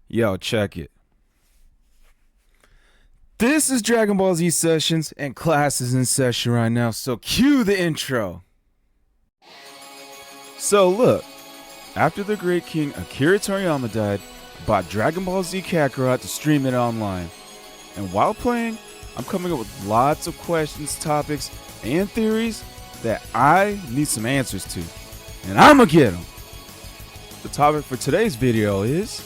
Yo, check it. This is Dragon Ball Z Sessions, and class is in session right now, so cue the intro. So look, after the great king Akira Toriyama died, I bought Dragon Ball Z Kakarot to stream it online. And while playing, I'm coming up with lots of questions, topics, and theories that I need some answers to. And I'ma get them. The topic for today's video is: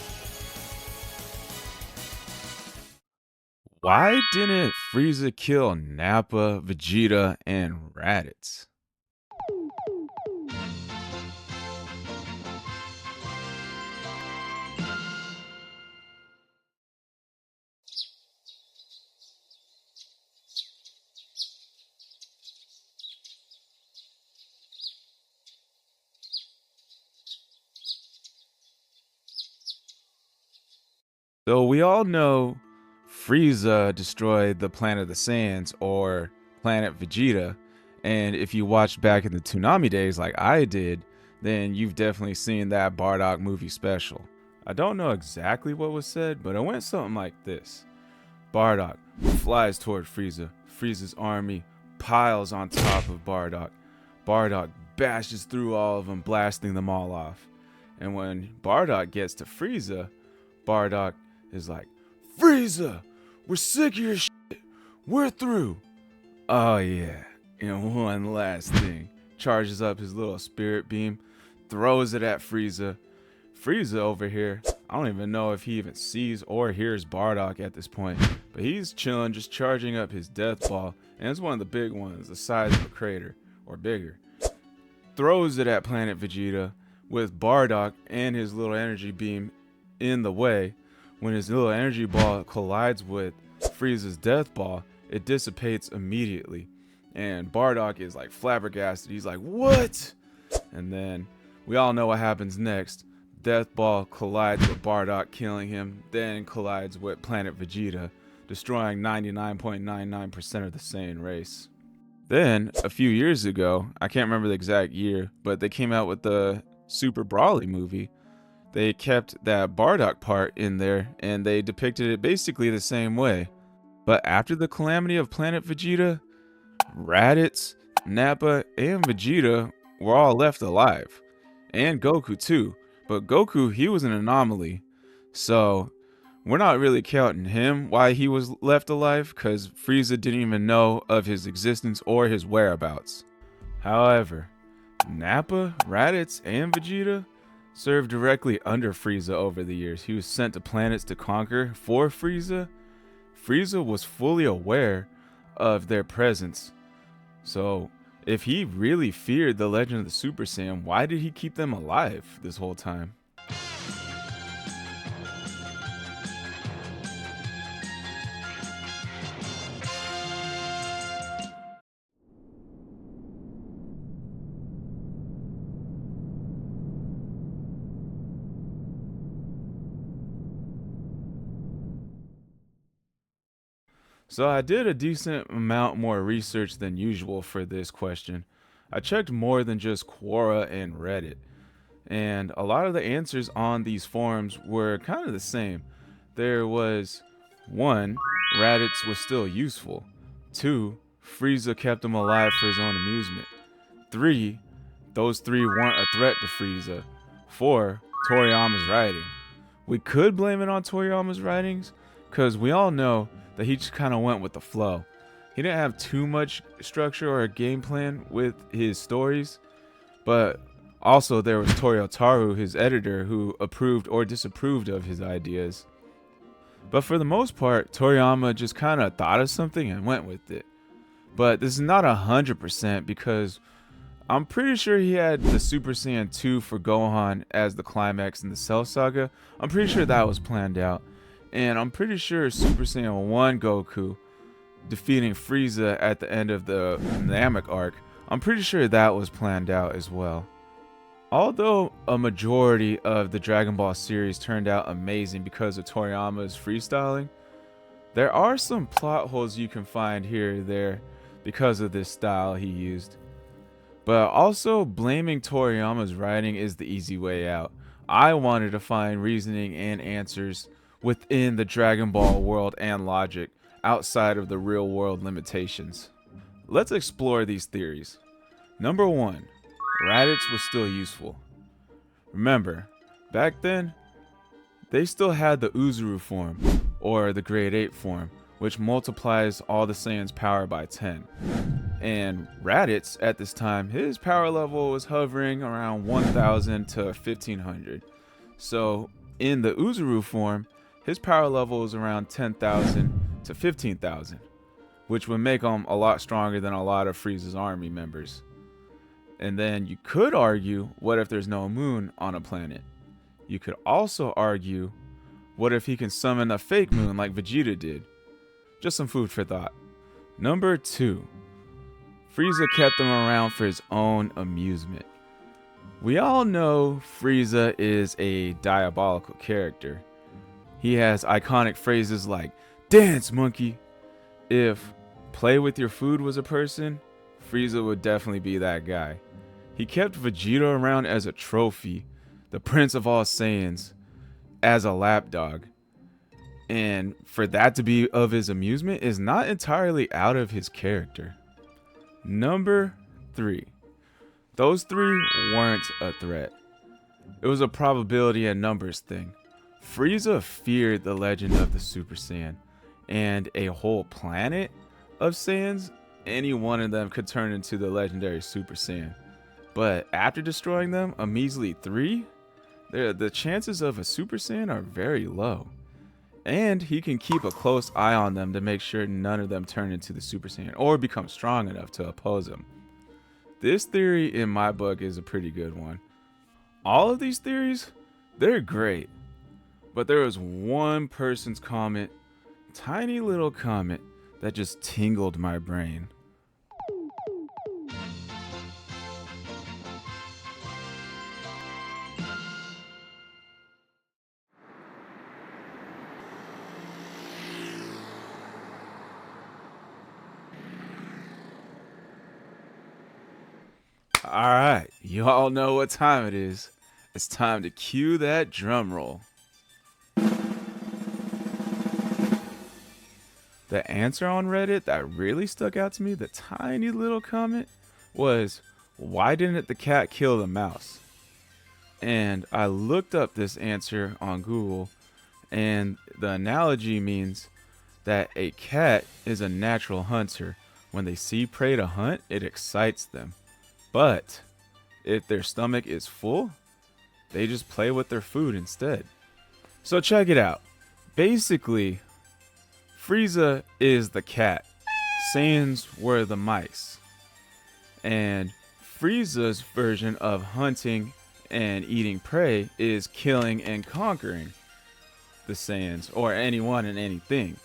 why didn't Frieza kill Nappa, Vegeta, and Raditz? So we all know Frieza destroyed the planet of the Saiyans, or planet Vegeta, and if you watched back in the Toonami days like I did, then you've definitely seen that Bardock movie special. I don't know exactly what was said, but it went something like this. Bardock flies toward Frieza. Frieza's army piles on top of Bardock. Bardock bashes through all of them, blasting them all off. And when Bardock gets to Frieza, Bardock is like, "Frieza, we're sick of your shit. We're through." Oh yeah. And one last thing. Charges up his little spirit beam, throws it at Frieza. Frieza over here, I don't even know if he even sees or hears Bardock at this point, but he's chilling, just charging up his death ball, and it's one of the big ones, the size of a crater, or bigger. Throws it at planet Vegeta with Bardock and his little energy beam in the way. When his little energy ball collides with Frieza's death ball, it dissipates immediately. And Bardock is like flabbergasted. He's like, "What?" And then we all know what happens next. Death ball collides with Bardock, killing him, then collides with planet Vegeta, destroying 99.99% of the Saiyan race. Then, a few years ago, I can't remember the exact year, but they came out with the Super Brawly movie. They kept that Bardock part in there, and they depicted it basically the same way. But after the calamity of planet Vegeta, Raditz, Nappa, and Vegeta were all left alive. And Goku too. But Goku, he was an anomaly. So, we're not really counting him why he was left alive, because Frieza didn't even know of his existence or his whereabouts. However, Nappa, Raditz, and Vegeta served directly under Frieza over the years. He was sent to planets to conquer for Frieza. Frieza was fully aware of their presence. So, if he really feared the legend of the Super Saiyan, why did he keep them alive this whole time? So I did a decent amount more research than usual for this question. I checked more than just Quora and Reddit, and a lot of the answers on these forums were kind of the same. There was 1. Raditz was still useful. 2. Frieza kept him alive for his own amusement. 3. Those 3 weren't a threat to Frieza. 4. Toriyama's writing. We could blame it on Toriyama's writings, because we all know that he just kind of went with the flow. He didn't have too much structure or a game plan with his stories, but also there was Toyotaru, his editor, who approved or disapproved of his ideas. But for the most part, Toriyama just kind of thought of something and went with it. But this is not 100%, because I'm pretty sure he had the Super Saiyan 2 for Gohan as the climax in the Cell Saga. I'm pretty sure that was planned out. And I'm pretty sure Super Saiyan 1 Goku defeating Frieza at the end of the Namek arc, I'm pretty sure that was planned out as well. Although a majority of the Dragon Ball series turned out amazing because of Toriyama's freestyling, there are some plot holes you can find here or there because of this style he used. But also, blaming Toriyama's writing is the easy way out. I wanted to find reasoning and answers within the Dragon Ball world and logic outside of the real world limitations. Let's explore these theories. Number 1, Raditz was still useful. Remember, back then, they still had the Uzuru form, or the Grade 8 form, which multiplies all the Saiyans' power by 10. And Raditz, at this time, his power level was hovering around 1000 to 1500. So, in the Uzuru form, his power level was around 10,000 to 15,000, which would make him a lot stronger than a lot of Frieza's army members. And then you could argue, what if there's no moon on a planet? You could also argue, what if he can summon a fake moon like Vegeta did? Just some food for thought. Number 2, Frieza kept them around for his own amusement. We all know Frieza is a diabolical character. He has iconic phrases like, "Dance, monkey!" If play with your food was a person, Frieza would definitely be that guy. He kept Vegeta around as a trophy, the prince of all Saiyans, as a lapdog. And for that to be of his amusement is not entirely out of his character. Number 3. Those 3 weren't a threat. It was a probability and numbers thing. Frieza feared the legend of the Super Saiyan, and a whole planet of Saiyans, any one of them could turn into the legendary Super Saiyan. But after destroying them, a measly 3, the chances of a Super Saiyan are very low. And he can keep a close eye on them to make sure none of them turn into the Super Saiyan or become strong enough to oppose him. This theory in my book is a pretty good one. All of these theories, they're great. But there was one person's comment, tiny little comment, that just tingled my brain. Alright, you all know what time it is. It's time to cue that drum roll. The answer on Reddit that really stuck out to me, the tiny little comment, was, why didn't the cat kill the mouse? And I looked up this answer on Google, and the analogy means that a cat is a natural hunter. When they see prey to hunt, it excites them. But if their stomach is full, they just play with their food instead. So check it out. Basically, Frieza is the cat. Saiyans were the mice. And Frieza's version of hunting and eating prey is killing and conquering the Saiyans, or anyone and anything.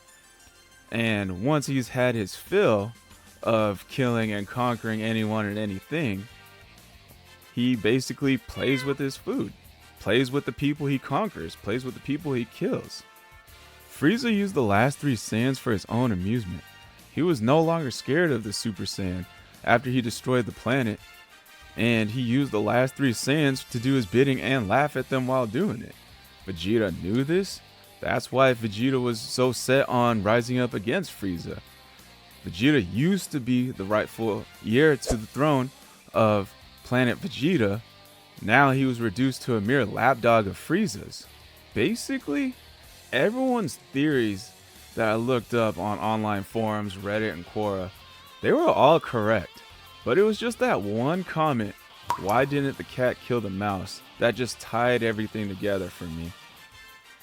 And once he's had his fill of killing and conquering anyone and anything, he basically plays with his food, plays with the people he conquers, plays with the people he kills. Frieza used the last 3 Saiyans for his own amusement. He was no longer scared of the Super Saiyan after he destroyed the planet, and he used the last 3 Saiyans to do his bidding and laugh at them while doing it. Vegeta knew this. That's why Vegeta was so set on rising up against Frieza. Vegeta used to be the rightful heir to the throne of planet Vegeta. Now he was reduced to a mere lapdog of Frieza's. Basically, everyone's theories that I looked up on online forums, Reddit, and Quora, they were all correct. But it was just that one comment, why didn't the cat kill the mouse, that just tied everything together for me.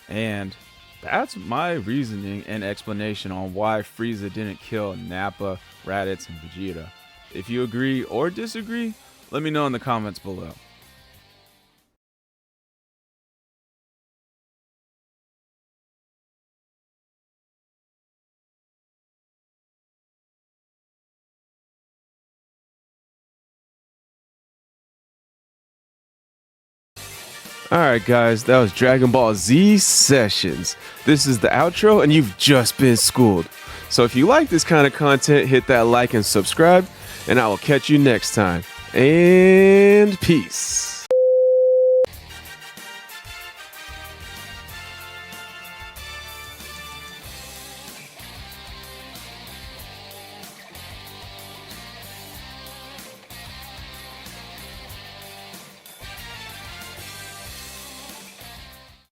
And that's my reasoning and explanation on why Frieza didn't kill Nappa, Raditz, and Vegeta. If you agree or disagree, let me know in the comments below. Alright guys, that was Dragon Ball Z Sessions. This is the outro and you've just been schooled. So if you like this kind of content, hit that like and subscribe, and I will catch you next time. And peace.